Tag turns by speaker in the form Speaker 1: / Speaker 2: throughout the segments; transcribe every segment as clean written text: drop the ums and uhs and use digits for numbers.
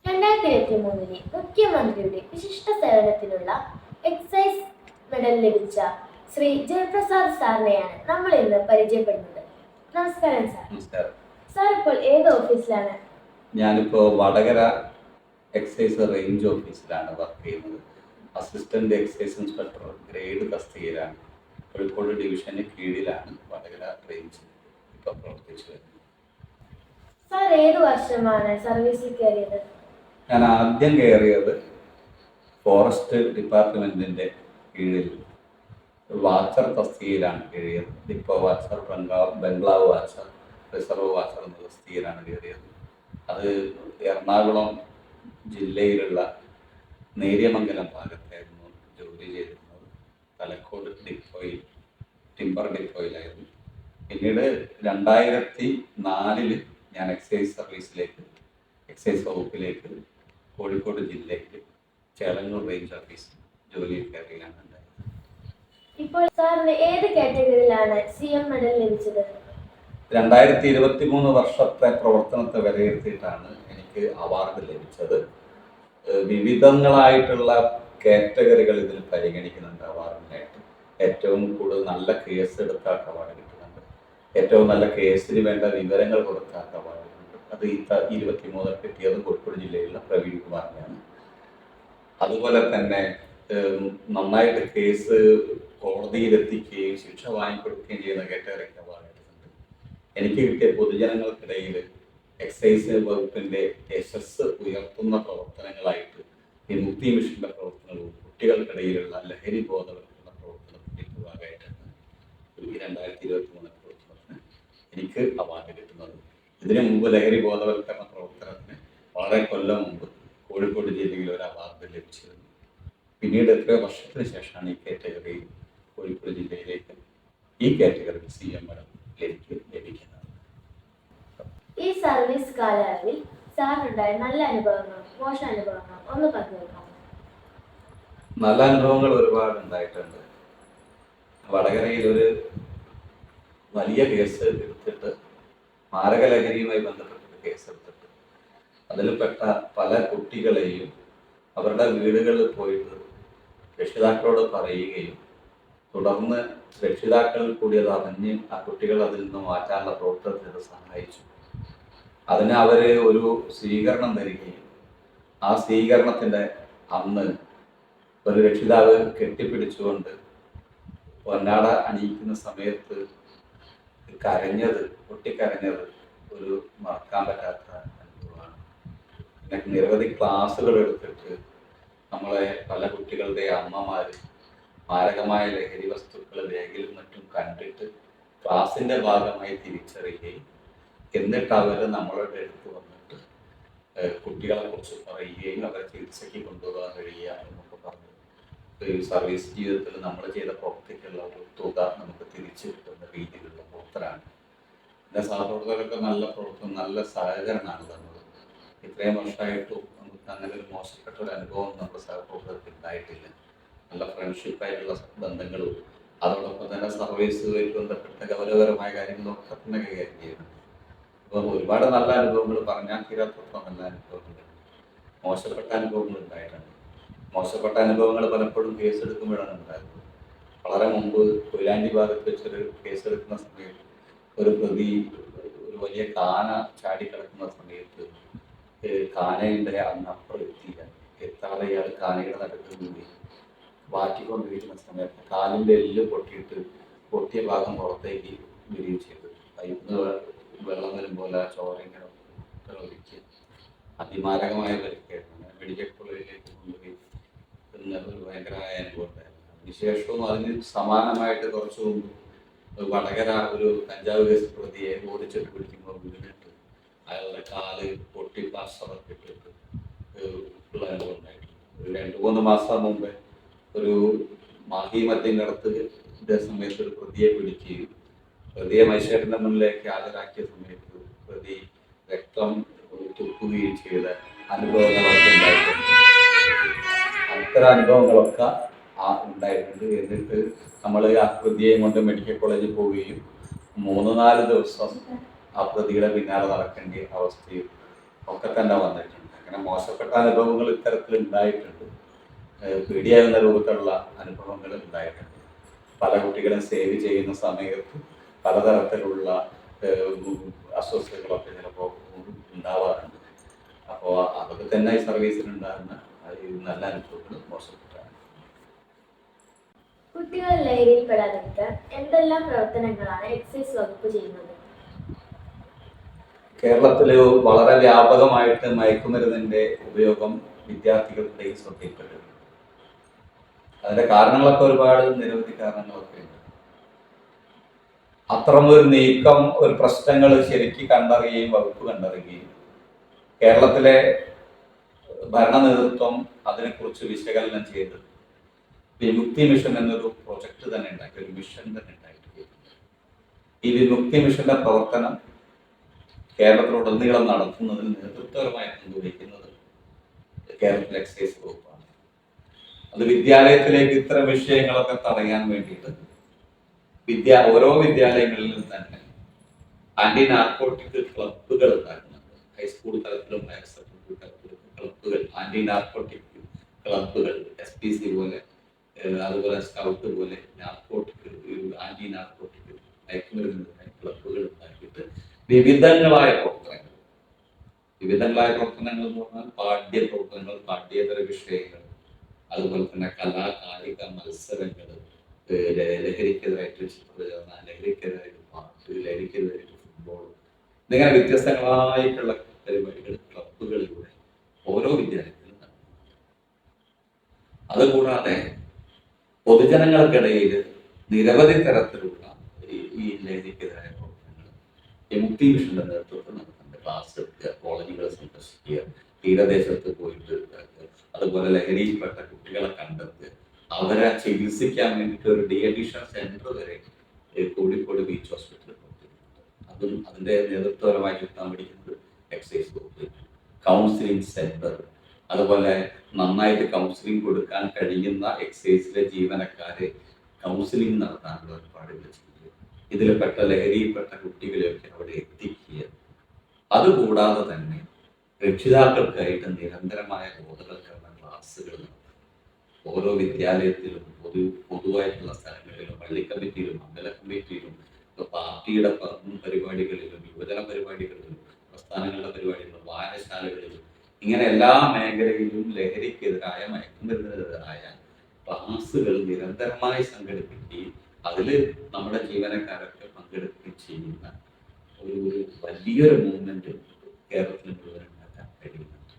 Speaker 1: 2023 മുഖ്യമന്ത്രിയുടെ വിശിഷ്ട സേവനത്തിനുള്ള എക്സൈസ് മെഡൽ ലഭിച്ച ശ്രീ ജയപ്രസാദ് സാറിനെയാണ് നമ്മൾ ഇന്ന് പരിചയപ്പെടുന്നത്. നമസ്കാരം സാർ.
Speaker 2: നമസ്കാരം.
Speaker 1: സാർ ഇപ്പോൾ ഏത് ഓഫീസിലാണ്?
Speaker 2: ഞാനിപ്പോൾ വടകര എക്സൈസ് റേഞ്ച് ഓഫീസിലാണ് വർക്ക് ചെയ്യുന്നത്. അസിസ്റ്റന്റ് എക്സൈസ് ഇൻസ്പെക്ടർ ഗ്രേഡ് തസ്തികയിലാണ്. കോഴിക്കോട് ഡിവിഷന് കീഴിലാണ് വടകര റേഞ്ച് ഇപ്പോൾ പ്രവർത്തിച്ചു വരുന്നത്.
Speaker 1: സാർ ഏത് വർഷമാണ് സർവീസിൽ കയറിയത്?
Speaker 2: ഞാൻ ആദ്യം കയറിയത് ഫോറസ്റ്റ് ഡിപ്പാർട്ട്മെന്റിന്റെ കീഴിൽ വാച്ചർ തസ്തികയിലാണ് കയറിയത്. ഡിപ്പോ വാച്ചർ, ബംഗ്ലാവ് വാച്ചർ, റിസർവ് വാച്ചർ എന്ന തസ്തികയിലാണ് കയറിയത്. അത് എറണാകുളം ജില്ലയിലുള്ള നേര്യമംഗലം ഭാഗത്തായിരുന്നു ജോലി ചെയ്തിരുന്നത്. തലക്കോട് ഡിപ്പോയിൽ, ടിമ്പർ ഡിപ്പോയിലായിരുന്നു. പിന്നീട് 2004 ഞാൻ എക്സൈസ് വകുപ്പിലേക്ക് കോഴിക്കോട് ജില്ലയിൽ ചേളന്നൂർ റേഞ്ച് ഓഫീസിൽ ജോലിയിൽ കയറിയാണ് ഉണ്ടായത്.
Speaker 1: ഇപ്പോൾ സാറിന് ഏത് കാറ്റഗറിയിലാണ് CM മെഡൽ ലഭിച്ചത്?
Speaker 2: 2023 വർഷത്തെ പ്രവർത്തനത്തെ വിലയിരുത്തിയിട്ടാണ് എനിക്ക് അവാർഡ് ലഭിച്ചത്. വിവിധങ്ങളായിട്ടുള്ള കാറ്റഗറികൾ ഇതിൽ പരിഗണിക്കുന്നുണ്ട്. അവാർഡിനായിട്ട് ഏറ്റവും കൂടുതൽ നല്ല കേസ് എടുത്താൽ അവാർഡ് കിട്ടുന്നുണ്ട്. ഏറ്റവും നല്ല കേസിന് വേണ്ട വിവരങ്ങൾ കൊടുത്താൽ അവാർഡ് കിട്ടുന്നുണ്ട്. അത് 23 കിട്ടിയത് കോഴിക്കോട് ജില്ലയിലുള്ള പ്രവീൺ കുമാറിനെയാണ്. അതുപോലെ തന്നെ നന്നായിട്ട് കേസ് കോടതിയിലെത്തിക്കുകയും ശിക്ഷ വാങ്ങിക്കൊടുക്കുകയും ചെയ്യുന്ന കാറ്റഗറിക്ക് അവാർഡ് കിട്ടുന്നുണ്ട്. എനിക്ക് കിട്ടിയ പൊതുജനങ്ങൾക്കിടയിൽ എക്സൈസ് വകുപ്പിന്റെ യശസ് ഉയർത്തുന്ന പ്രവർത്തനങ്ങളായിട്ട് വിമുക്തി മിഷന്റെ പ്രവർത്തനവും കുട്ടികൾക്കിടയിലുള്ള ലഹരി ബോധവൽക്കരണ പ്രവർത്തനത്തിന്റെ ഭാഗമായിട്ടാണ് 2023 പ്രവർത്തനത്തിന് എനിക്ക് അവാർഡ് കിട്ടുന്നത്. ഇതിനു മുമ്പ് ലഹരി ബോധവൽക്കരണ പ്രവർത്തനത്തിന് വളരെ കൊല്ലം മുമ്പ് കോഴിക്കോട് ജില്ലയിൽ ഒരു അവാർഡ് ലഭിച്ചിരുന്നു. പിന്നീട് എത്രയോ വർഷത്തിന് ശേഷമാണ് ഈ കാറ്റഗറി കോഴിക്കോട് ജില്ലയിലേക്ക് ഈ കാറ്റഗറി CM മെഡൽ ലഭിക്കുന്നത്.
Speaker 1: ഈ സർവീസ് കാലയളവിൽ സാറിനുണ്ടായ നല്ല അനുഭവങ്ങളും മോശ അനുഭവങ്ങളും ഒന്ന് പങ്കുവെക്കാം.
Speaker 2: നല്ല അനുഭവങ്ങൾ ഒരുപാട് ഉണ്ടായിട്ടുണ്ട്. വടകരയിൽ ഒരു വലിയ കേസ് എടുത്തിട്ട്, മാരകലഹരിയുമായി ബന്ധപ്പെട്ടിട്ട് കേസ് എടുത്തിട്ട് അതിൽപ്പെട്ട പല കുട്ടികളെയും അവരുടെ വീടുകളിൽ പോയിട്ട് രക്ഷിതാക്കളോട് പറയുകയും തുടർന്ന് രക്ഷിതാക്കൾ കൂടി അത് അറിഞ്ഞ് ആ കുട്ടികൾ അതിൽ നിന്ന് മാറ്റാനുള്ള പ്രവർത്തനത്തിന് സഹായിച്ചു. അതിന് അവര് ഒരു സ്വീകരണം തരികയും ആ സ്വീകരണത്തിന്റെ അന്ന് ഒരു രക്ഷിതാവ് കെട്ടിപ്പിടിച്ചുകൊണ്ട് പൊന്നാട അണിയിക്കുന്ന സമയത്ത് പൊട്ടിക്കരഞ്ഞത് ഒരു മറക്കാൻ പറ്റാത്ത അനുഭവമാണ്. പിന്നെ നിരവധി ക്ലാസ്സുകൾ എടുത്തിട്ട് നമ്മളെ പല കുട്ടികളുടെ അമ്മമാര് മാരകമായ ലഹരി വസ്തുക്കൾ ബാഗിലും മറ്റും കണ്ടിട്ട് ക്ലാസിന്റെ ഭാഗമായി തിരിച്ചറിയുകയും എന്നിട്ട് അവർ നമ്മളുടെ അടുത്ത് വന്നിട്ട് കുട്ടികളെ കുറിച്ച് പറയുകയും അവരെ ചികിത്സയ്ക്ക് കൊണ്ടുപോകാൻ കഴിയുക എന്നൊക്കെ പറഞ്ഞു. സർവീസ് ജീവിതത്തിൽ നമ്മൾ ചെയ്ത പ്രവൃത്തിക്കുള്ള ഒരു തുക നമുക്ക് തിരിച്ചു കിട്ടുന്ന രീതിയിലുള്ള പ്രവർത്തനമാണ്. എൻ്റെ സഹപ്രവർത്തകരൊക്കെ നല്ല പ്രവർത്തനം, നല്ല സഹകരണമാണ് തന്നത്. ഇത്രയും വർഷമായിട്ടും നമുക്ക് അങ്ങനെ ഒരു മോശപ്പെട്ട ഒരു അനുഭവം നമ്മുടെ സഹപ്രവർത്തകർക്ക് ഉണ്ടായിട്ടില്ല. നല്ല ഫ്രണ്ട്ഷിപ്പായിട്ടുള്ള ബന്ധങ്ങളും അതോടൊപ്പം തന്നെ സർവീസുമായിട്ട് ബന്ധപ്പെട്ട ഗൗരവപരമായ കാര്യങ്ങളൊക്കെ തന്നെ കൈകാര്യം ചെയ്യുന്നുണ്ട്. അപ്പോൾ ഒരുപാട് നല്ല അനുഭവങ്ങൾ പറഞ്ഞാൽ തീരാത്തോളം നല്ല അനുഭവങ്ങളുണ്ട്. മോശപ്പെട്ട അനുഭവങ്ങൾ ഉണ്ടായിട്ടുണ്ട്. മോശപ്പെട്ട അനുഭവങ്ങൾ പലപ്പോഴും കേസെടുക്കുമ്പോഴാണ് ഉണ്ടായിരുന്നത്. വളരെ മുമ്പ് കൊയിലാണ്ടി ഭാഗത്ത് വെച്ചൊരു കേസെടുക്കുന്ന സമയത്ത് ഒരു പ്രതി ഒരു വലിയ കാന ചാടിക്കിടക്കുന്ന സമയത്ത് കാനയുടെ അന്നപ്പുറം എത്താതെ ഇയാൾ കാനയുടെ നടക്കുന്നുണ്ട് വാറ്റിക്കൊണ്ടിരിക്കുന്ന സമയത്ത് കാലിൻ്റെ എല്ല് പൊട്ടിയ ഭാഗം പുറത്തേക്ക് വരികയും ചെയ്തു. പൈപ്പിന് വെള്ളം വരുമ്പോൾ ആ ചോര ഇങ്ങനെ ഒഴിക്കുക അതിമാരകമായ പരിക്കായിരുന്നു. മെഡിക്കൽ കോളേജിലേക്ക് കൊണ്ടുപോയി ഒരു ഭയങ്കരമായ അനുഭവം ഉണ്ടായിരുന്നു. അതിനുശേഷവും അതിന് സമാനമായിട്ട് കുറച്ചു മുമ്പ് വടകര ഒരു കഞ്ചാവ് കേസ് പ്രതിയെ ഓടിച്ചിട്ട് പിടിക്കുമ്പോൾ വീണിട്ട് അയാളുടെ കാല് പൊട്ടി പ്ലാസ്റ്ററൊക്കെ ഇട്ടിട്ട് ഉള്ള അനുഭവം ഉണ്ടായിട്ടുണ്ട്. ഒരു 2-3 മാസം മുമ്പേ ഒരു മാഹി മദ്യനടത്ത് ഇതേ സമയത്ത് ഒരു പ്രതിയെ പിടിക്കുകയും പ്രതിയെ മജിസ്ട്രേറ്റിന്റെ മുന്നിലേക്ക് ഹാജരാക്കിയ സമയത്ത് പ്രതി രക്തം തുപ്പുകയും ചെയ്ത അനുഭവങ്ങളൊക്കെ ഉണ്ടായിട്ടുണ്ട്. അത്തരം അനുഭവങ്ങളൊക്കെ ഉണ്ടായിട്ടുണ്ട്. എന്നിട്ട് നമ്മൾ ആ പ്രതിയെയും കൊണ്ട് മെഡിക്കൽ കോളേജിൽ പോവുകയും 3-4 ദിവസം ആ പ്രതിയുടെ പിന്നാലെ നടക്കേണ്ട അവസ്ഥയും ഒക്കെ തന്നെ വന്നിട്ടുണ്ട്. അങ്ങനെ മോശപ്പെട്ട അനുഭവങ്ങൾ ഇത്തരത്തിൽ ഉണ്ടായിട്ടുണ്ട്. പേടിയാകുന്ന രൂപത്തിലുള്ള അനുഭവങ്ങൾ ഉണ്ടായിട്ടുണ്ട്. പല കുട്ടികളെ സേവ് ചെയ്യുന്ന സമയത്ത് പലതരത്തിലുള്ള അസ്വസ്ഥതകളൊക്കെ ചിലപ്പോൾ ഉണ്ടാവാറുണ്ട്. അപ്പോൾ അതൊക്കെ തന്നെ ഈ സർവീസിൽ ഉണ്ടാകുന്ന നല്ല അനുഭവങ്ങൾ മോശപ്പെട്ടാണ്.
Speaker 1: കുട്ടികൾ ലഹരിയിൽപ്പെടാതിരിക്കാൻ എന്തെല്ലാം പ്രവർത്തനങ്ങളാണ് എക്സൈസ് വകുപ്പ് ചെയ്യുന്നത്?
Speaker 2: കേരളത്തിൽ വളരെ വ്യാപകമായിട്ട് മയക്കുമരുന്നിന്റെ ഉപയോഗം വിദ്യാർത്ഥികൾക്കിടയിൽ ശ്രദ്ധയിൽപ്പെട്ടിട്ടുണ്ട്. അതിന്റെ കാരണങ്ങളൊക്കെ ഒരുപാട് നിരവധി കാരണങ്ങളൊക്കെ ഉണ്ട്. അത്തരമൊരു നീക്കം, ഒരു പ്രശ്നങ്ങൾ ശരിക്കും കണ്ടറിയുകയും വകുപ്പ് കണ്ടറിയുകയും കേരളത്തിലെ ഭരണ നേതൃത്വം അതിനെക്കുറിച്ച് വിശകലനം ചെയ്ത് വിമുക്തി മിഷൻ എന്നൊരു പ്രൊജക്ട് തന്നെ ഉണ്ടാക്കി, ഒരു മിഷൻ തന്നെ ഉണ്ടായിട്ട് ഈ വിമുക്തി മിഷന്റെ പ്രവർത്തനം കേരളത്തിലുടനീളം നടത്തുന്നതിൽ നേതൃത്വപരമായി പങ്കുവയ്ക്കുന്നത് കേരളത്തിലെ എക്സൈസ് വകുപ്പാണ്. അത് വിദ്യാലയത്തിലേക്ക് ഇത്തരം വിഷയങ്ങളൊക്കെ തടയാൻ വേണ്ടിയിട്ട് ഓരോ വിദ്യാലയങ്ങളിലും തന്നെ ആന്റി നാർക്കോട്ടിക് ക്ലബ്ബുകൾ ഉണ്ടാക്കുന്നുണ്ട്. ഹൈസ്കൂൾ തലത്തിലും ഹയർ സെക്കൻഡറി തലത്തിലും ക്ലബ്ബുകൾ, ആന്റി നാർക്കോട്ടിക് ക്ലബ്ബുകൾ, SPC പോലെ, അതുപോലെ സ്കൗട്ട് പോലെ നാർക്കോട്ടിക്, ആന്റി നാർക്കോട്ടിക് മയക്കുമരുന്ന് ക്ലബ്ബുകൾ ഉണ്ടാക്കിയിട്ട് വിവിധങ്ങളായ പ്രവർത്തനങ്ങൾ എന്ന് പറഞ്ഞാൽ പാഠ്യ പ്രവർത്തനങ്ങൾ, പാഠ്യേതര വിഷയങ്ങൾ, അതുപോലെ തന്നെ കലാകായിക മത്സരങ്ങൾ, ലഹരിക്കെതിരായിട്ട് ചിത്രരചന, ലഹരിക്കെതിരായിട്ട് പാട്ട്, ലഹരിക്കെതിരായിട്ട് ഫുട്ബോൾ, ഇങ്ങനെ വ്യത്യസ്തങ്ങളായിട്ടുള്ള പരിപാടികൾ ക്ലബ്ബുകളിലൂടെ ഓരോ വിദ്യാലയത്തിലും നടത്തുന്നു. അതുകൂടാതെ പൊതുജനങ്ങൾക്കിടയിൽ നിരവധി തരത്തിലുള്ള ഈ ലഹരിക്കെതിരായ പ്രവർത്തനങ്ങൾ വിമുക്തി മിഷന്റെ നേതൃത്വത്തിൽ നടത്തുന്നുണ്ട്. ക്ലാസ് എടുക്കുക, കോളേജുകളെ സന്ദർശിക്കുക, തീരദേശത്ത് പോയിട്ട് അതുപോലെ ലഹരിയിൽപ്പെട്ട കുട്ടികളെ കണ്ടെത്തുക, അവരെ ചികിത്സിക്കാൻ വേണ്ടിയിട്ട് ഒരു ഡി അഡിക്ഷൻ സെന്റർ വരെ കോഴിക്കോട് ബീച്ച് ഹോസ്പിറ്റലിൽ പ്രവർത്തിക്കുന്നുണ്ട്. അതിന്റെ നേതൃത്വപരമായി ചുറ്റാൻ പിടിക്കുന്നത് എക്സൈസ് വകുപ്പ്. കൗൺസിലിംഗ് സെന്റർ, അതുപോലെ നന്നായിട്ട് കൗൺസിലിംഗ് കൊടുക്കാൻ കഴിയുന്ന എക്സൈസിലെ ജീവനക്കാരെ കൗൺസിലിംഗ് നടത്താനുള്ള ഒരുപാടുകൾ ചെയ്യുക, ഇതിൽപ്പെട്ട ലഹരിയിൽപ്പെട്ട കുട്ടികളെയൊക്കെ അവിടെ എത്തിക്കുക. അതുകൂടാതെ തന്നെ രക്ഷിതാക്കൾക്കായിട്ട് നിരന്തരമായ ബോധവൽക്കരണ ക്ലാസ്സുകൾ നടത്തും. ഓരോ വിദ്യാലയത്തിലും പൊതുവായിട്ടുള്ള സ്ഥലങ്ങളിലും, പള്ളി കമ്മിറ്റിയിലും, അമ്പല കമ്മിറ്റിയിലും, പാർട്ടിയുടെ പരിപാടികളിലും, യുവജന പരിപാടികളിലും, പ്രസ്ഥാനങ്ങളുടെ പരിപാടികളിലും, വായനശാലകളിലും, ഇങ്ങനെ എല്ലാ മേഖലയിലും ലഹരിക്കെതിരായ, മയക്കുമരുന്നിനെതിരായ ക്ലാസ്സുകൾ നിരന്തരമായി സംഘടിപ്പിക്കുകയും അതിൽ നമ്മുടെ ജീവനക്കാരൊക്കെ പങ്കെടുക്കുകയും ചെയ്യുന്ന ഒരു വലിയൊരു മൂവ്മെന്റ് കേരളത്തിൽ മുഴുവൻ ഉണ്ടാക്കാൻ കഴിയുന്നുണ്ട്.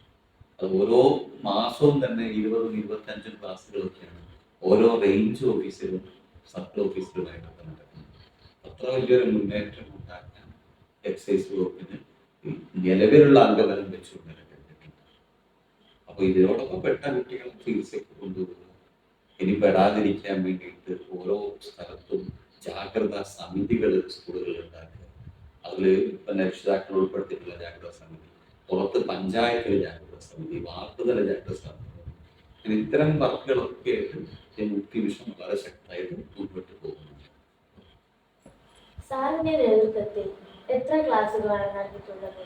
Speaker 2: അത് ഓരോ മാസവും തന്നെ 20-25 ക്ലാസ്സുകളൊക്കെയാണ് ഓരോ റേഞ്ച് ഓഫീസിലും സബ് ഓഫീസിലുമായിട്ടൊക്കെ നടക്കുന്നത്. അത്ര വലിയൊരു മുന്നേറ്റം ഉണ്ടാക്കാൻ എക്സൈസ് വകുപ്പിന് നിലവിലുള്ള അംഗബലം വെച്ചുകൊണ്ട് കഴിഞ്ഞിട്ടുണ്ട്. അപ്പൊ ഇതിനോടൊപ്പം പെട്ട കുട്ടികളെ ചികിത്സയ്ക്ക് കൊണ്ടുപോകുക, ഇനി പെടാതിരിക്കാൻ വേണ്ടിയിട്ട് ഓരോ സ്ഥലത്തും ജാഗ്രതാ സമിതികൾ സ്കൂളുകളിൽ ഉണ്ടാക്കുക. അതിൽ പിന്നെ രക്ഷിതാക്കൾ ഉൾപ്പെടുത്തിയിട്ടുള്ള ജാഗ്രതാ സമിതി, പുറത്ത് പഞ്ചായത്തിലെ ജാഗ്രതാ സമിതി, വാർഡുതല ജാഗ്രതാ സമിതി, ഇത്തരം വർക്കുകളൊക്കെ ആയിട്ട് മുക്തി മിഷൻ വളരെ ശക്തമായിട്ട് മുൻപോട്ട് പോകുന്നുണ്ട്.
Speaker 1: സാറിന്റെ നേതൃത്വത്തിൽ എത്ര ക്ലാസ്സുകളാണ് നടത്തിയിട്ടുള്ളത്?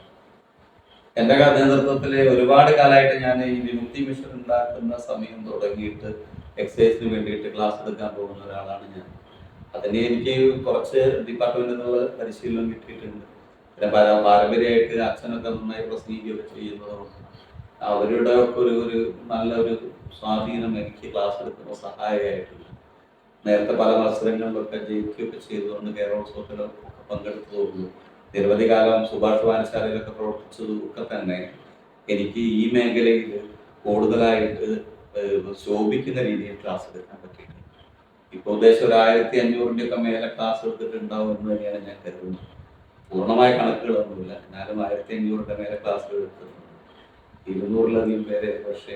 Speaker 2: എന്റെ നേതൃത്വത്തില് ഒരുപാട് കാലമായിട്ട് ഞാൻ ഈ വിമുക്തി മിഷൻ ഉണ്ടാക്കുന്ന സമയം തുടങ്ങിയിട്ട് എക്സൈസിന് വേണ്ടിയിട്ട് ക്ലാസ് എടുക്കാൻ പോകുന്ന ഒരാളാണ് ഞാൻ. അതിന് എനിക്ക് കുറച്ച് ഡിപ്പാർട്ട്മെന്റിൽ നിന്നുള്ള പരിശീലനം കിട്ടിയിട്ടുണ്ട്. പിന്നെ പാരമ്പര്യമായിട്ട് അച്ഛനൊക്കെ നന്നായി പ്രസംഗിക്കുകയൊക്കെ ചെയ്യുന്നതുകൊണ്ട് അവരുടെ ഒക്കെ ഒരു നല്ലൊരു സ്വാധീനം എനിക്ക് ക്ലാസ് എടുക്കുമ്പോൾ സഹായകമായിട്ടുണ്ട്. നേരത്തെ പല മത്സരങ്ങളിലൊക്കെ ജയിക്കുകയൊക്കെ ചെയ്തുകൊണ്ട് കേരളോത്സവത്തിലൊക്കെ പങ്കെടുത്തതുകൊണ്ട് നിരവധി കാലം സുഭാഷ് വായനശാലയിലൊക്കെ പ്രവർത്തിച്ചതും ഒക്കെ തന്നെ എനിക്ക് ഈ മേഖലയിൽ കൂടുതലായിട്ട് ശോഭിക്കുന്ന രീതിയിൽ ക്ലാസ് എടുക്കാൻ പറ്റിയിട്ടുണ്ട്. ഇപ്പോൾ ഉദ്ദേശം ഒരു 1500 ഒക്കെ മേലെ ക്ലാസ് എടുത്തിട്ടുണ്ടാവും എന്ന് തന്നെയാണ് ഞാൻ കരുതുന്നത്. പൂർണ്ണമായ കണക്കുകളൊന്നുമില്ല, എന്നാലും 1500 മേലെ ക്ലാസ്സുകൾ എടുത്തിട്ടുണ്ട്. 200-ലധികം പേരെ പക്ഷേ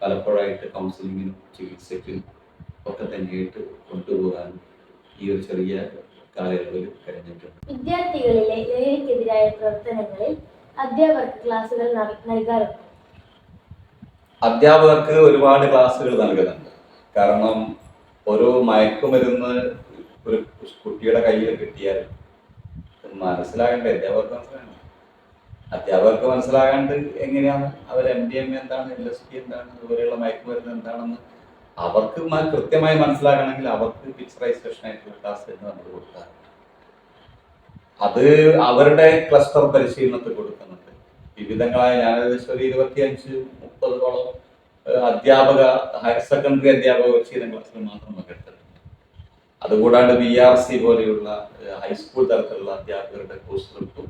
Speaker 2: പലപ്പോഴായിട്ട് കൗൺസിലിങ്ങിനും ചികിത്സയ്ക്കും ഒക്കെ തന്നെയായിട്ട് കൊണ്ടുപോകാൻ ഈ ഒരു ചെറിയ കാലയളവിൽ കഴിഞ്ഞിട്ടുണ്ട്.
Speaker 1: വിദ്യാർത്ഥികളിലെ ലഹരിക്കെതിരായ പ്രവർത്തനങ്ങളിൽ അധ്യാപകർക്ക് ക്ലാസുകൾ നൽകാറുണ്ട്.
Speaker 2: അധ്യാപകർക്ക് ഒരുപാട് ക്ലാസ്സുകൾ നൽകുന്നുണ്ട്. കാരണം ഓരോ മയക്കുമരുന്ന് ഒരു കുട്ടിയുടെ കയ്യിൽ കിട്ടിയാൽ മനസ്സിലാകേണ്ട അധ്യാപകർക്ക് മനസ്സിലാകണം. അധ്യാപകർക്ക് മനസ്സിലാകാണ്ട് എങ്ങനെയാണ് അവർ MDMA എന്താണ്, LSD എന്താണ്, അതുപോലെയുള്ള മയക്കുമരുന്ന് എന്താണെന്ന് അവർക്ക് കൃത്യമായി മനസ്സിലാകണമെങ്കിൽ അവർക്ക് പിക്ചറൈസേഷൻ ആയിട്ടുള്ള ക്ലാസ് നമ്മൾ കൊടുക്കാറുണ്ട്. അത് അവരുടെ ക്ലസ്റ്റർ പരിശീലനത്തിൽ കൊടുക്കുന്നുണ്ട്. വിവിധങ്ങളായ ഞാൻ ഏകദേശം ഒരു 25-30 അധ്യാപക ഹയർ സെക്കൻഡറി അധ്യാപക പരിശീലന ക്ലാസ്സിൽ മാത്രം പങ്കെടുത്തിട്ടുണ്ട്. അതുകൂടാണ്ട് BRC പോലെയുള്ള ഹൈസ്കൂൾ തലത്തിലുള്ള അധ്യാപകരുടെ കോഴ്സുകൾക്കും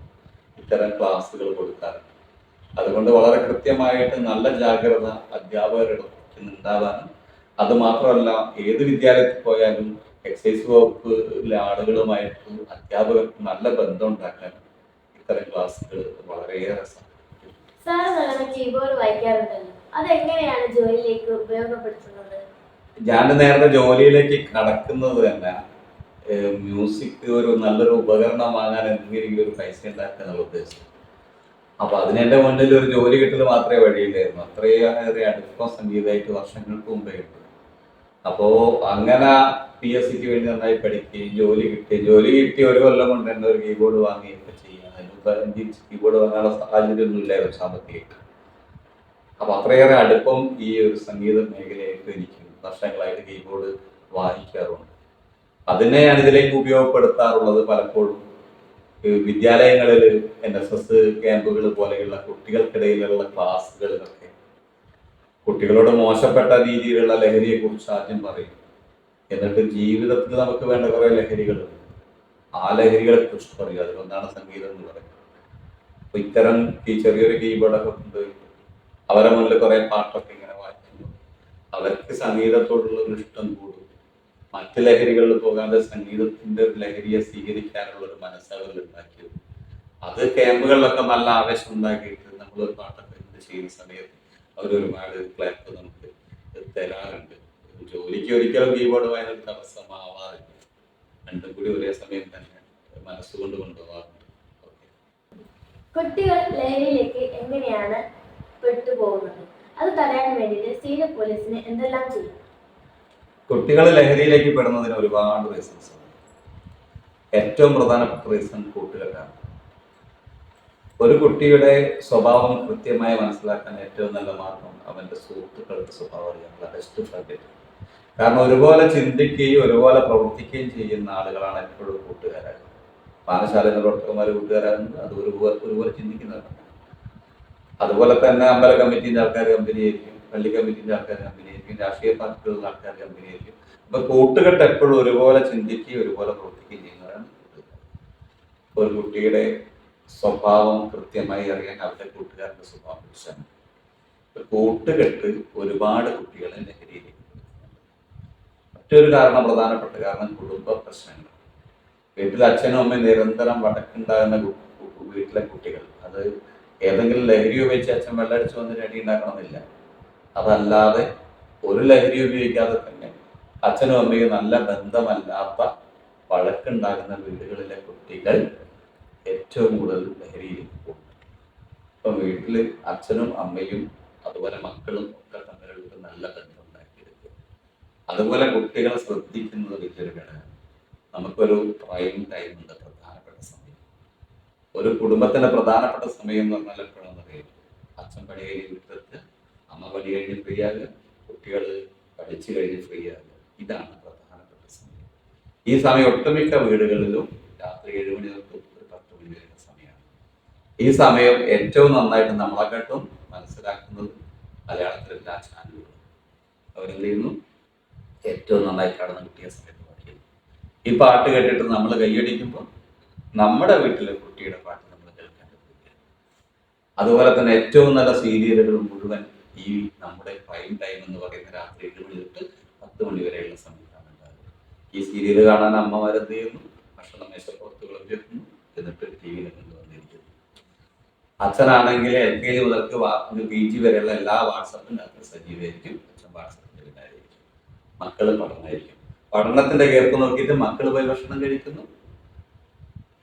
Speaker 2: ഇത്തരം ക്ലാസ്സുകൾ കൊടുക്കാറുണ്ട്. അതുകൊണ്ട് വളരെ കൃത്യമായിട്ട് നല്ല ജാഗ്രത അധ്യാപകരുടെ ഉണ്ടാവാനും, അത് മാത്രമല്ല ഏത് വിദ്യാലയത്തിൽ പോയാലും എക്സൈസ് വകുപ്പിലെ ആളുകളുമായിട്ട് അധ്യാപകർക്ക് നല്ല ബന്ധം ഉണ്ടാക്കാനും ഇത്തരം ക്ലാസ്സുകൾ വളരെയേറെ സഹായിക്കും.
Speaker 1: സാർ നല്ലോണം കീബോർഡ് വായിക്കാറുണ്ടല്ലോ, അതെങ്ങനെയാണ് ജോലിയിലേക്ക് ഉപയോഗപ്പെടുത്തുന്നത്?
Speaker 2: ഞാൻ നേരത്തെ ജോലിയിലേക്ക് കടക്കുന്നത് തന്നെ മ്യൂസിക് ഒരു നല്ലൊരു ഉപകരണം വാങ്ങാൻ എന്തെങ്കിലും ഒരു പൈസ ഉണ്ടാക്കുക എന്നുള്ള ഉദ്ദേശം. അപ്പൊ അതിന് എന്റെ മുന്നിൽ ഒരു ജോലി കിട്ടൽ മാത്രമേ വഴിയില്ലായിരുന്നു. അത്രയേറെ അടുപ്പം സംഗീതമായിട്ട് വർഷങ്ങൾക്ക് മുമ്പേ കിട്ടും. അപ്പോ അങ്ങനെ PSCക്ക് വേണ്ടി നന്നായി പഠിക്കുകയും ജോലി കിട്ടി 1 കൊല്ലം കൊണ്ട് തന്നെ ഒരു കീബോർഡ് വാങ്ങുകയൊക്കെ ചെയ്യാം. അതിന് കീബോർഡ് വാങ്ങാനുള്ള സാഹചര്യം ഒന്നും ഇല്ലായിരുന്നു സാമ്പത്തികമായിട്ട്. അപ്പൊ അത്രയേറെ അടുപ്പം ഈ ഒരു സംഗീത മേഖലയായിട്ട് എനിക്ക് വർഷങ്ങളായിട്ട് കീബോർഡ് വായിക്കാറുണ്ട്. അതിനെ ഞാൻ ഇതിലേക്ക് ഉപയോഗപ്പെടുത്താറുള്ളത് പലപ്പോഴും വിദ്യാലയങ്ങളിൽ NSS ക്യാമ്പുകൾ പോലെയുള്ള കുട്ടികൾക്കിടയിലുള്ള ക്ലാസ്സുകളിലൊക്കെ കുട്ടികളോട് മോശപ്പെട്ട രീതിയിലുള്ള ലഹരിയെ കുറിച്ച് ആദ്യം പറയും. എന്നിട്ട് ജീവിതത്തിൽ നമുക്ക് വേണ്ട കുറെ ലഹരികളുണ്ട്, ആ ലഹരികളെ കുറിച്ച് പറയും. അതിലൊന്നാണ് സംഗീതം എന്ന് പറയുന്നത്. അപ്പൊ ഇത്തരം ഈ ചെറിയൊരു കീബോർഡൊക്കെ കൊണ്ട് അവരെ മുന്നിൽ കുറെ പാട്ടൊക്കെ ഇങ്ങനെ വായിക്കുന്നു. അവർക്ക് സംഗീതത്തോടുള്ള ഒരു ഇഷ്ടം കൂടും. മറ്റ് ലഹരികളിൽ പോകാതെ സംഗീതത്തിന്റെ ഒരു ലഹരിയെ സ്വീകരിക്കാനുള്ള ഒരു മനസ്സവർ ഉണ്ടാക്കിയത്. അത് ക്യാമ്പുകളിലൊക്കെ നല്ല ആവേശം ഉണ്ടാക്കിയിട്ട് നമ്മളൊരു പാട്ടൊക്കെ ചെയ്യുന്ന സമയത്ത് അവരൊരുപാട് ക്ലാപ്പ് നമുക്ക് തരാറുണ്ട്. ജോലിക്ക് ഒരിക്കലും കീബോർഡ് വായന തടസ്സമാവാറില്ല. രണ്ടും കൂടി ഒരേ സമയം തന്നെ മനസ്സുകൊണ്ട് കൊണ്ടുപോകാറുണ്ട്.
Speaker 1: കുട്ടികൾ ലഹരിയിലേക്ക് എങ്ങനെയാണ് പെട്ടുപോകുന്നത്? അത് തടയാൻ വേണ്ടിയിട്ട് സീനിയർ പോലീസിന് എന്തെല്ലാം ചെയ്യും?
Speaker 2: കുട്ടികൾ ലഹരിയിലേക്ക് പെടുന്നതിന് ഒരുപാട് റീസൺസ് ഉണ്ട്. ഏറ്റവും പ്രധാനപ്പെട്ട റീസൺ കൂട്ടുകെട്ടാണ്. ഒരു കുട്ടിയുടെ സ്വഭാവം കൃത്യമായി മനസ്സിലാക്കാൻ ഏറ്റവും നല്ല മാർഗം അവന്റെ സുഹൃത്തുക്കളുടെ സ്വഭാവം അറിയാനുള്ള ബെസ്റ്റ് ഫ്രണ്ട്. കാരണം ഒരുപോലെ ചിന്തിക്കുകയും ഒരുപോലെ പ്രവർത്തിക്കുകയും ചെയ്യുന്ന ആളുകളാണ് എപ്പോഴും കൂട്ടുകാരാകുന്നത്. പാനശാലയിലെ പ്രവർത്തകന്മാർ കൂട്ടുകാരാകുന്നത് അത് ഒരുപോലെ ചിന്തിക്കുന്നവരാണ്. അതുപോലെ തന്നെ അമ്പല കമ്മിറ്റിന്റെ ആൾക്കാർ കമ്പനിയായിരിക്കും, പള്ളി കമ്മിറ്റിന്റെ ആൾക്കാർ കമ്പനിയായിരിക്കും, രാഷ്ട്രീയ പാർട്ടികളുടെ ആൾക്കാർ കമ്പനിയായിരിക്കും. അപ്പൊ കൂട്ടുകെട്ട് എപ്പോഴും ഒരുപോലെ ചിന്തിക്കുകയും ഒരുപോലെ പ്രവർത്തിക്കുകയും ചെയ്യുന്നവരാണ് കൂട്ടുകാർ. ഒരു കുട്ടിയുടെ സ്വഭാവം കൃത്യമായി അറിയാൻ അവരുടെ കൂട്ടുകാരുടെ സ്വഭാവം വെച്ചാണ്. കൂട്ടുകെട്ട് ഒരുപാട് കുട്ടികളെ ലഹരിയിലേക്ക്. മറ്റൊരു പ്രധാനപ്പെട്ട കാരണം കുടുംബ പ്രശ്നങ്ങൾ. വീട്ടിൽ അച്ഛനും അമ്മയും നിരന്തരം വടക്കുണ്ടാകുന്ന വീട്ടിലെ കുട്ടികൾ, അത് ഏതെങ്കിലും ലഹരി ഉപയോഗിച്ച് അച്ഛൻ വെള്ളടിച്ച് വന്നിട്ട് അടി ഉണ്ടാക്കണമെന്നില്ല. അതല്ലാതെ ഒരു ലഹരി ഉപയോഗിക്കാതെ തന്നെ അച്ഛനും അമ്മയും നല്ല ബന്ധമല്ലാത്ത വഴക്കുണ്ടാകുന്ന വീടുകളിലെ കുട്ടികൾ ഏറ്റവും കൂടുതൽ ലഹരിയിലേക്ക് പോകും. ഇപ്പം വീട്ടിൽ അച്ഛനും അമ്മയും അതുപോലെ മക്കളും ഒക്കെ തമ്മിലുള്ള നല്ല ബന്ധം ഉണ്ടാക്കിയെടുക്കും. അതുപോലെ കുട്ടികളെ ശ്രദ്ധിക്കുന്നത് വലിയൊരു ഘടകം. നമുക്കൊരു പ്രൈം ടൈം ഉണ്ട്, പ്രധാനപ്പെട്ട സമയം. ഒരു കുടുംബത്തിന്റെ പ്രധാനപ്പെട്ട സമയം എന്ന് പറഞ്ഞാൽ എപ്പോഴാണെന്ന് അറിയാം? അച്ഛൻ പണി കഴിഞ്ഞ് വീട്ടിലെത്തുക, അമ്മ പണി കഴിഞ്ഞ് ഫ്രീ ആകുക, കുട്ടികൾ പഠിച്ചു കഴിഞ്ഞ് ഫ്രീ ആകുക. ഇതാണ് പ്രധാനപ്പെട്ട സമയം. ഈ സമയം ഒട്ടുമിക്ക വീടുകളിലും രാത്രി 7 മണി തൊട്ട് 10 മണി വരെയുള്ള സമയമാണ്. ഈ സമയം ഏറ്റവും നന്നായിട്ട് നമ്മളെക്കാട്ടും മനസ്സിലാക്കുന്നത് മലയാളത്തിലെ എല്ലാ ചാനലുകളും. അവരെന്ത് ചെയ്യുന്നു? ഏറ്റവും നന്നായി കാണുന്ന കുട്ടിയെ സമയത്ത് പഠിക്കുന്നു. ഈ പാട്ട് കേട്ടിട്ട് നമ്മൾ കൈയടിക്കുമ്പോൾ നമ്മുടെ വീട്ടിലെ കുട്ടിയുടെ പാട്ട് നമ്മൾ കേൾക്കാൻ പറ്റില്ല. അതുപോലെ തന്നെ ഏറ്റവും നല്ല സീരിയലുകൾ മുഴുവൻ ഈ നമ്മുടെ പ്രൈം ടൈം എന്ന് പറയുന്ന രാത്രി 7 മണി തൊട്ട് 10 മണി വരെയുള്ള സമയത്താണ് ഉണ്ടാകുന്നത്. ഈ സീരിയൽ കാണാൻ അമ്മമാരെന്ത് ചെയ്യുന്നു? ഭക്ഷണം മേശപ്പുറത്ത് വിളമ്പിക്കുന്നു, എന്നിട്ട് TV കൊണ്ടുവന്നിരിക്കുന്നു. അച്ഛനാണെങ്കിൽ LKG മുതൽക്ക് PG വരെയുള്ള എല്ലാ വാട്സപ്പിനകത്ത് സജീവമായിരിക്കും. അച്ഛൻ വാട്സപ്പിന്റെ പിന്നായിരിക്കും. മക്കള് പഠനമായിരിക്കും. പഠനത്തിന്റെ ഗ്യാപ്പ് നോക്കിയിട്ട് മക്കൾ പോയി ഭക്ഷണം കഴിക്കുന്നു.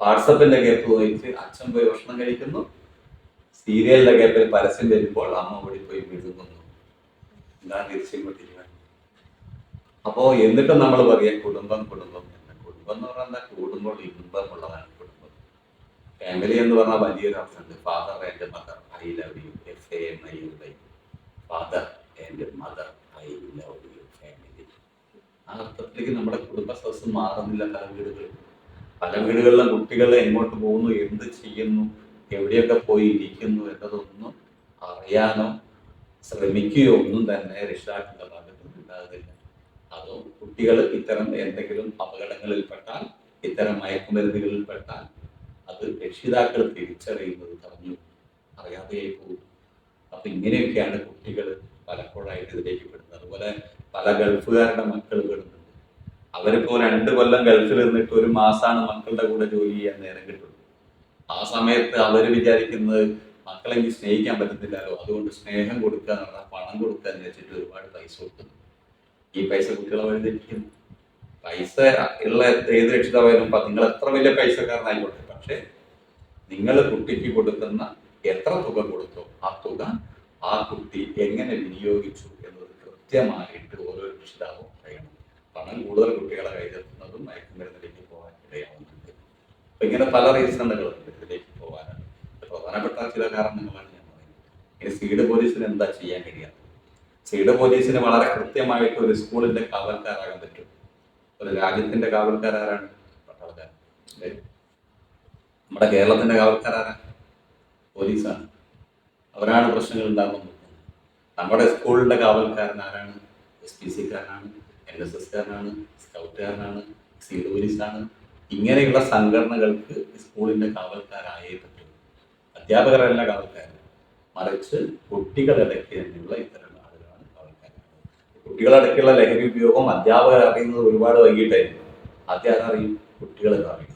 Speaker 2: വാട്സപ്പിന്റെ ഗ്യാപ്പ് നോക്കിയിട്ട് അച്ഛൻ പോയി ഭക്ഷണം കഴിക്കുന്നു. സീരിയലിന്റെ ഗ്യാപ്പിൽ പരസ്യം വരുമ്പോൾ അമ്മ ഓടി പോയി വിഴുങ്ങുന്നു. എന്താണ് തിരിച്ചിങ്ങോട്ടിരിക്കുന്നത്? അപ്പോ എന്നിട്ടും നമ്മൾ പറയാം കുടുംബം കുടുംബം എന്ന്. കുടുംബം എന്ന് പറഞ്ഞാൽ കൂടുമ്പോൾ ഇമ്പമുള്ളതാണ് കുടുംബം. ഫാമിലി എന്ന് പറഞ്ഞാൽ വലിയൊരു അർത്ഥമുണ്ട്. Father and mother I love you, FAMILY, father and mother I love you family. ആ അർത്ഥത്തിലേക്ക് നമ്മുടെ കുടുംബ സദസ്സ് മാറുന്നില്ല. പല വീടുകളിലും കുട്ടികൾ എങ്ങോട്ട് പോകുന്നു, എന്ത് ചെയ്യുന്നു, എവിടെയൊക്കെ പോയി ഇരിക്കുന്നു എന്നതൊന്നും അറിയാനോ ശ്രമിക്കുകയോ ഒന്നും തന്നെ രക്ഷിതാക്കളുടെ ഭാഗത്ത് ഉണ്ടാകുന്നില്ല. അതോ കുട്ടികൾ ഇത്തരം എന്തെങ്കിലും അപകടങ്ങളിൽപ്പെട്ടാൽ, ഇത്തരം മയക്കുമരുന്നുകളിൽപ്പെട്ടാൽ അത് രക്ഷിതാക്കൾ തിരിച്ചറിയുന്നത് തടഞ്ഞു അറിയാതെയായി പോകും. അപ്പൊ ഇങ്ങനെയൊക്കെയാണ് കുട്ടികൾ പലപ്പോഴായിട്ട് ഇതിലേക്ക് പെടുന്നത്. അതുപോലെ പല ഗൾഫുകാരുടെ മക്കൾ പെടുന്നുണ്ട്. അവരിപ്പോ 2 കൊല്ലം ഗൾഫിൽ നിന്നിട്ട് 1 മാസമാണ് മക്കളുടെ കൂടെ ജോലി ചെയ്യാൻ നേരം കിട്ടുള്ളൂ. ആ സമയത്ത് അവര് വിചാരിക്കുന്നത് മക്കളെങ്കിൽ സ്നേഹിക്കാൻ പറ്റത്തില്ലല്ലോ, അതുകൊണ്ട് സ്നേഹം കൊടുക്കുക എന്ന് പറഞ്ഞാൽ പണം കൊടുക്കുക എന്ന് വെച്ചിട്ട് ഒരുപാട് പൈസ കൊടുക്കുന്നു. ഈ പൈസ കുട്ടികളെ വഴിതെറ്റിക്കുന്നു. പൈസ ഉള്ള ഏത് രക്ഷിതാവായാലും നിങ്ങൾ എത്ര വലിയ പൈസക്കാരനായിക്കോട്ടെ, പക്ഷെ നിങ്ങൾ കുട്ടിക്ക് കൊടുക്കുന്ന എത്ര തുക കൊടുത്തോ ആ തുക ആ കുട്ടി എങ്ങനെ വിനിയോഗിച്ചു എന്നത് കൃത്യമായിട്ട് ഓരോ രക്ഷിതാവും അറിയണം. പണം കൂടുതൽ കുട്ടികളെ കൈതെത്തുന്നതും മയക്കുമരുന്നിലേക്ക് പോകാൻ ഇടയാവുന്നുണ്ട്. അപ്പൊ ഇങ്ങനെ പല റീസണുകളുണ്ട് ഇതിലേക്ക് പോകാനാണ്. പ്രധാനപ്പെട്ട ചില കാരണങ്ങളാണ് ഞാൻ പറയുന്നത്. ഇനി സീഡ് പോലീസിന് എന്താ ചെയ്യാൻ കഴിയാത്തത്? സീഡ് പോലീസിന് വളരെ കൃത്യമായിട്ട് ഒരു സ്കൂളിന്റെ കാവൽക്കാരാകാൻ പറ്റും. ഒരു രാജ്യത്തിന്റെ കാവൽക്കാരാരാണ്? പട്ടാളക്കാരൻ. നമ്മുടെ കേരളത്തിന്റെ കാവൽക്കാരാരാണ്? പോലീസാണ്. അവരാണ് പ്രശ്നങ്ങൾ ഉണ്ടാകുന്നത്. നമ്മുടെ സ്കൂളിന്റെ കാവൽക്കാരൻ ആരാണ്? SPC-കാരനാണ്, NSS-കാരനാണ്, സ്കൗട്ടുകാരനാണ്, സീഡ് പോലീസാണ്. ഇങ്ങനെയുള്ള സംഘടനകൾക്ക് സ്കൂളിന്റെ കാവൽക്കാരായേ പറ്റും. അധ്യാപകരല്ല കാവൽക്കാരൻ, മറിച്ച് കുട്ടികളിടയ്ക്ക് തന്നെയുള്ള ഇത്തരം ആളുകളാണ് കാവൽക്കാരാണ്. കുട്ടികളിടയ്ക്കുള്ള ലഹരി ഉപയോഗം അധ്യാപകർ അറിയുന്നത് ഒരുപാട് വൈകിട്ടായിരുന്നു. ആദ്യം അറിയും, കുട്ടികൾ അറിയും.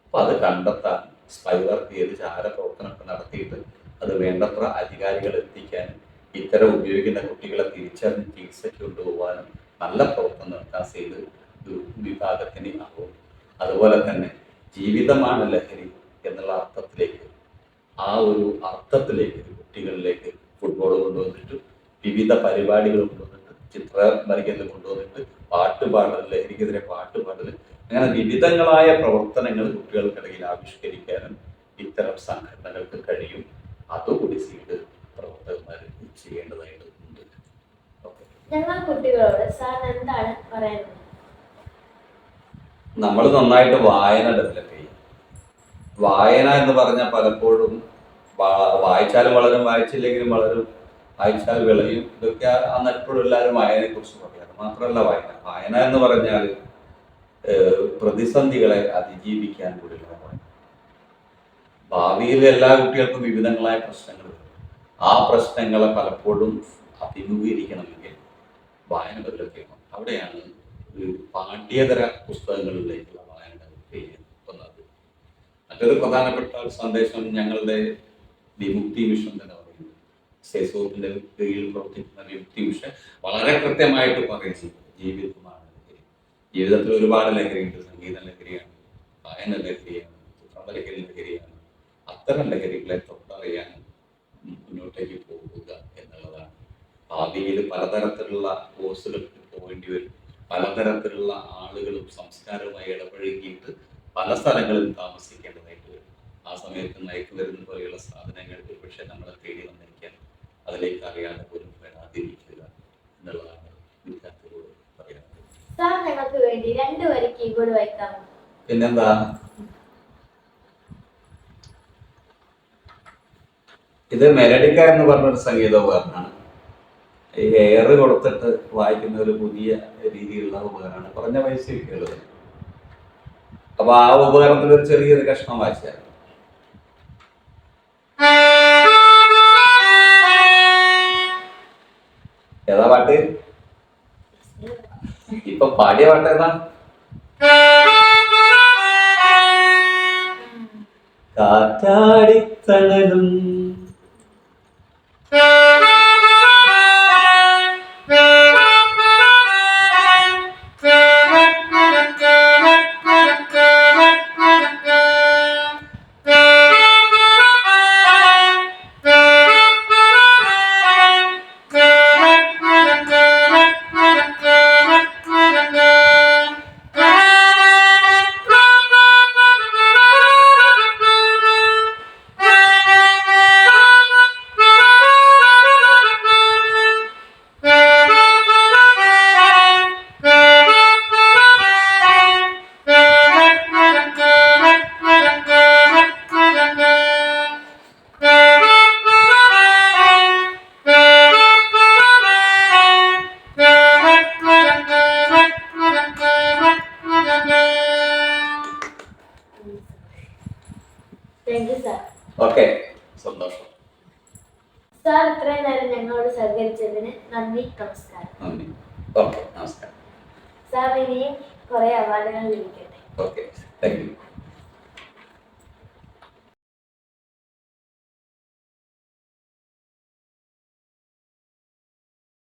Speaker 2: അപ്പൊ അത് കണ്ടെത്താൻ സ്പൈവർക്ക് ചെയ്ത് ചാരപ്രവർത്തനമൊക്കെ നടത്തിയിട്ട് അത് വേണ്ടത്ര അധികാരികൾ എത്തിക്കാനും ഇത്തരം ഉപയോഗിക്കുന്ന കുട്ടികളെ തിരിച്ചറിഞ്ഞ് ചികിത്സയ്ക്ക് കൊണ്ടുപോകാനും നല്ല പ്രവർത്തനം നടത്താൻ ചെയ്ത് വിഭാഗത്തിന് ആവും. അതുപോലെ തന്നെ ജീവിതമാണ് ലഹരി എന്നുള്ള അർത്ഥത്തിലേക്ക്, ആ ഒരു അർത്ഥത്തിലേക്ക് കുട്ടികളിലേക്ക് ഫുട്ബോൾ കൊണ്ടുവന്നിട്ട്, വിവിധ പരിപാടികൾ കൊണ്ടുവന്നിട്ട്, ചിത്രം വരയ്ക്കുന്നത് കൊണ്ടുവന്നിട്ട്, പാട്ടുപാടൽ, ലഹരിക്കെതിരെ പാട്ടുപാടൽ, അങ്ങനെ വിവിധങ്ങളായ പ്രവർത്തനങ്ങൾ കുട്ടികൾക്കിടയിൽ ആവിഷ്കരിക്കാനും ഇത്തരം സംഘടനകൾക്ക് കഴിയും. അതുകൂടി സീഡ് പ്രവർത്തകന്മാർ ചെയ്യേണ്ടതായിട്ടുണ്ട്.
Speaker 1: ഞങ്ങൾ കുട്ടികളോട് സാർ എന്താണ് പറയുന്നത്?
Speaker 2: നമ്മൾ നന്നായിട്ട് വായന ഡെവലപ്പ് ചെയ്യും. വായന എന്ന് പറഞ്ഞാൽ പലപ്പോഴും വായിച്ചാലും വളരും, വായിച്ചില്ലെങ്കിലും വളരും, വായിച്ചാൽ വിളയും. ഇതൊക്കെ അന്ന് എപ്പോഴും എല്ലാവരും വായനയെ കുറിച്ച് പറയാറ്. മാത്രമല്ല വായന എന്ന് പറഞ്ഞാൽ പ്രതിസന്ധികളെ അതിജീവിക്കാൻ കൂടിയുള്ള വായന. ഭാവിയിൽ എല്ലാ കുട്ടികൾക്കും വിവിധങ്ങളായ പ്രശ്നങ്ങൾ വരും. ആ പ്രശ്നങ്ങളെ പലപ്പോഴും അഭിമുഖീകരിക്കണമെങ്കിൽ വായന ഡെവലപ്പ് ചെയ്യണം. അവിടെയാണ് പാഠ്യേതര പുസ്തകങ്ങളിലേക്കുള്ള വായന ഡെവലപ്പ് ചെയ്യുന്നത്. മറ്റൊരു പ്രധാനപ്പെട്ട സന്ദേശം ഞങ്ങളുടെ വിമുക്തി മിഷൻ തന്നെ പറയുന്നത്, സെസോപ്പിന്റെ കീഴിൽ പ്രവർത്തിക്കുന്ന വിമുക്തി മിഷൻ വളരെ കൃത്യമായിട്ട് പറയുന്നു, ജീവിതമാണ് ലഹരി. ജീവിതത്തിൽ ഒരുപാട് ലഹരിയുണ്ട്. സംഗീത ലഹരിയാണ്, വായന ലഹരിയാണ്, ചിത്രം വരയ്ക്കൽ ലഹരിയാണ്. അത്തരം ലഹരികളെ തൊട്ടറിയാൻ മുന്നോട്ടേക്ക് പോകുക എന്നുള്ളതാണ്. ഭാവിയിൽ പലതരത്തിലുള്ള കോഴ്സുകൾക്ക് പോകേണ്ടി വരും. പലതരത്തിലുള്ള ആളുകളും സംസ്കാരവുമായി ഇടപഴകിയിട്ട് പല സ്ഥലങ്ങളിൽ താമസിക്കേണ്ടതായിട്ട് വരും. ആ സമയത്ത് മയക്കുമരുന്ന് പോലെയുള്ള സാധനങ്ങൾ പക്ഷെ നമ്മളെ തേടി വന്നിരിക്കാൻ അതിലേക്ക് അറിയാതെ പോലും വരാതിരിക്കുക എന്നുള്ളതാണ് വിദ്യാർത്ഥികളോട് പറയാനുള്ളത്.
Speaker 1: സാർ ഞങ്ങൾക്ക് വേണ്ടി 2 വരി കീബോർഡ് വായിക്കാമോ?
Speaker 2: പിന്നെന്താ, ഇത് മെലഡിക്ക എന്ന് പറഞ്ഞൊരു സംഗീതോപകരണമാണ്. ഈ എയർ കൊടുത്തിട്ട് വായിക്കുന്ന ഒരു പുതിയ രീതിയിലുള്ള ഉപകരണമാണ്. കുറഞ്ഞ പൈസയൊക്കെ ഉള്ളത്. അപ്പൊ ആ ഉപകരണത്തിൽ ഒരു ചെറിയൊരു കഷ്ണം വായിച്ചാൽ ഏതാ പാട്ട്? ഇപ്പൊ പാടിയ പാട്ട് ഏതാ? കാറ്റാടിത്തണലും
Speaker 1: താങ്ക് യു സാർ.
Speaker 2: ഓക്കെ, സന്തോഷം.
Speaker 1: സാർ ഇത്രയും നേരം ഞങ്ങളോട് സഹകരിച്ചതിന് നന്ദി, നമസ്കാരം.
Speaker 2: നന്ദി. ഓക്കെ, നമസ്കാരം.
Speaker 1: സാർ ഇനിയും കുറെ അവാർഡുകൾ ലഭിക്കട്ടെ.
Speaker 2: Okay, thank you.